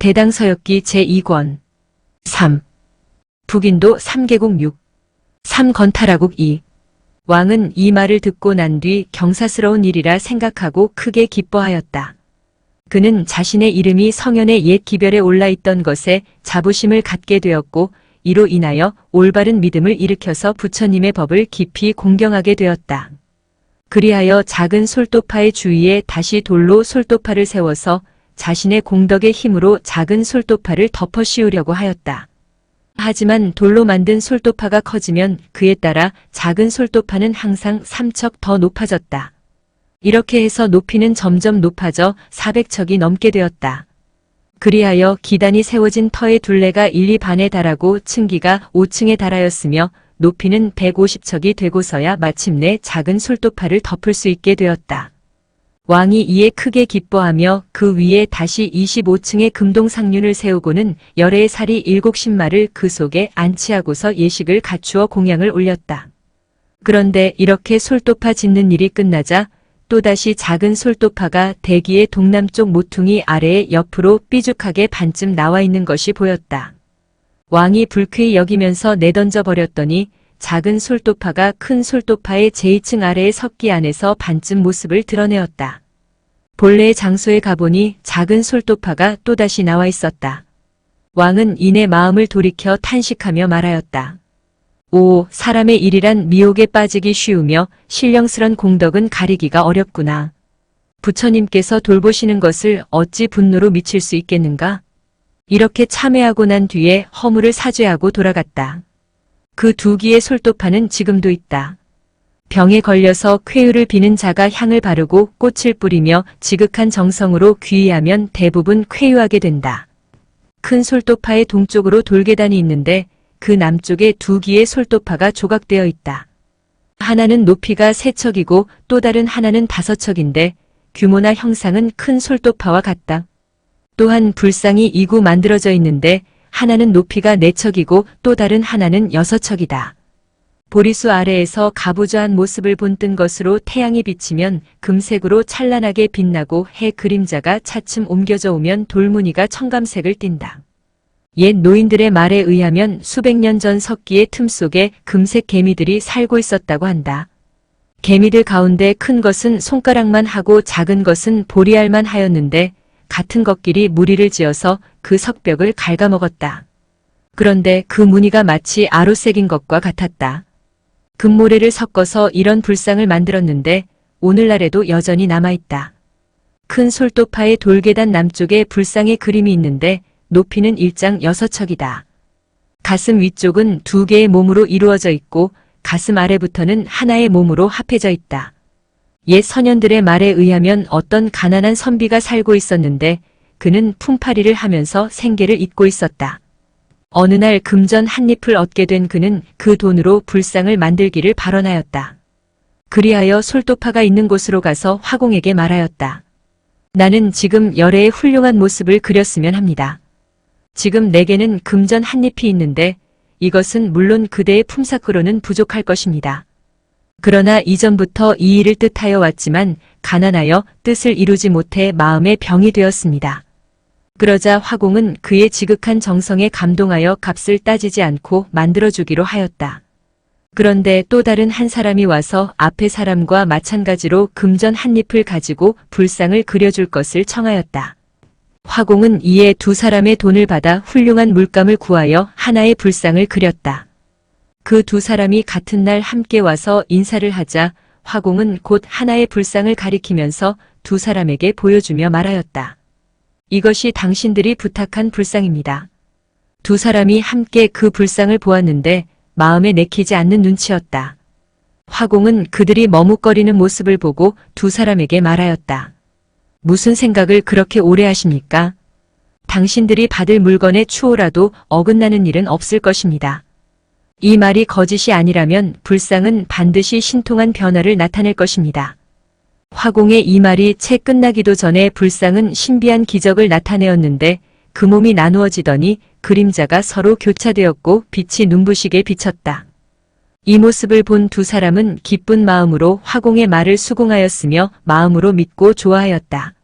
대당서역기 제2권 3. 북인도 3개국 6. 3건탈하국 2. 왕은 이 말을 듣고 난 뒤 경사스러운 일이라 생각하고 크게 기뻐하였다. 그는 자신의 이름이 성현의 옛 기별에 올라있던 것에 자부심을 갖게 되었고 이로 인하여 올바른 믿음을 일으켜서 부처님의 법을 깊이 공경하게 되었다. 그리하여 작은 솔도파의 주위에 다시 돌로 솔도파를 세워서 자신의 공덕의 힘으로 작은 솔도파를 덮어 씌우려고 하였다. 하지만 돌로 만든 솔도파가 커지면 그에 따라 작은 솔도파는 항상 3척 더 높아졌다. 이렇게 해서 높이는 점점 높아져 400척이 넘게 되었다. 그리하여 기단이 세워진 터의 둘레가 1, 2반에 달하고 층기가 5층에 달하였으며 높이는 150척이 되고서야 마침내 작은 솔도파를 덮을 수 있게 되었다. 왕이 이에 크게 기뻐하며 그 위에 다시 25층의 금동상륜을 세우고는 열의 사리 70마를 그 속에 안치하고서 예식을 갖추어 공양을 올렸다. 그런데 이렇게 솔도파 짓는 일이 끝나자 또다시 작은 솔도파가 대기의 동남쪽 모퉁이 아래에 옆으로 삐죽하게 반쯤 나와 있는 것이 보였다. 왕이 불쾌히 여기면서 내던져 버렸더니 작은 솔도파가 큰 솔도파의 제2층 아래의 석기 안에서 반쯤 모습을 드러내었다. 본래의 장소에 가보니 작은 솔도파가 또다시 나와 있었다. 왕은 이내 마음을 돌이켜 탄식하며 말하였다. 오, 사람의 일이란 미혹에 빠지기 쉬우며 신령스런 공덕은 가리기가 어렵구나. 부처님께서 돌보시는 것을 어찌 분노로 미칠 수 있겠는가? 이렇게 참회하고 난 뒤에 허물을 사죄하고 돌아갔다. 그 두 기의 솔도파는 지금도 있다. 병에 걸려서 쾌유를 비는 자가 향을 바르고 꽃을 뿌리며 지극한 정성으로 귀의하면 대부분 쾌유하게 된다. 큰 솔도파의 동쪽으로 돌계단이 있는데 그 남쪽에 두 기의 솔도파가 조각되어 있다. 하나는 높이가 3척이고 또 다른 하나는 5척인데 규모나 형상은 큰 솔도파와 같다. 또한 불상이 이구 만들어져 있는데 하나는 높이가 4척이고 또 다른 하나는 6척이다. 보리수 아래에서 가부좌한 모습을 본뜬 것으로 태양이 비치면 금색으로 찬란하게 빛나고 해 그림자가 차츰 옮겨져 오면 돌무늬가 청감색을 띈다. 옛 노인들의 말에 의하면 수백 년 전 석기의 틈 속에 금색 개미들이 살고 있었다고 한다. 개미들 가운데 큰 것은 손가락만 하고 작은 것은 보리알만 하였는데 같은 것끼리 무리를 지어서 그 석벽을 갉아먹었다. 그런데 그 무늬가 마치 아로색인 것과 같았다. 금모래를 섞어서 이런 불상을 만들었는데 오늘날에도 여전히 남아있다. 큰 솔도파의 돌계단 남쪽에 불상의 그림이 있는데 높이는 1장 6척이다. 가슴 위쪽은 2개의 몸으로 이루어져 있고 가슴 아래부터는 하나의 몸으로 합해져 있다. 옛 선현들의 말에 의하면 어떤 가난한 선비가 살고 있었는데 그는 품팔이를 하면서 생계를 잇고 있었다. 어느 날 금전 한 잎을 얻게 된 그는 그 돈으로 불상을 만들기를 발언하였다. 그리하여 솔도파가 있는 곳으로 가서 화공에게 말하였다. 나는 지금 열애의 훌륭한 모습을 그렸으면 합니다. 지금 내게는 금전 한 잎이 있는데 이것은 물론 그대의 품삯으로는 부족할 것입니다. 그러나 이전부터 이 일을 뜻하여 왔지만 가난하여 뜻을 이루지 못해 마음에 병이 되었습니다. 그러자 화공은 그의 지극한 정성에 감동하여 값을 따지지 않고 만들어주기로 하였다. 그런데 또 다른 한 사람이 와서 앞의 사람과 마찬가지로 금전 한 잎을 가지고 불상을 그려줄 것을 청하였다. 화공은 이에 두 사람의 돈을 받아 훌륭한 물감을 구하여 하나의 불상을 그렸다. 그 두 사람이 같은 날 함께 와서 인사를 하자 화공은 곧 하나의 불상을 가리키면서 두 사람에게 보여주며 말하였다. 이것이 당신들이 부탁한 불상입니다. 두 사람이 함께 그 불상을 보았는데 마음에 내키지 않는 눈치였다. 화공은 그들이 머뭇거리는 모습을 보고 두 사람에게 말하였다. 무슨 생각을 그렇게 오래 하십니까? 당신들이 받을 물건의 추호라도 어긋나는 일은 없을 것입니다. 이 말이 거짓이 아니라면 불상은 반드시 신통한 변화를 나타낼 것입니다. 화공의 이 말이 채 끝나기도 전에 불상은 신비한 기적을 나타내었는데 그 몸이 나누어지더니 그림자가 서로 교차되었고 빛이 눈부시게 비쳤다. 이 모습을 본 두 사람은 기쁜 마음으로 화공의 말을 수긍하였으며 마음으로 믿고 좋아하였다.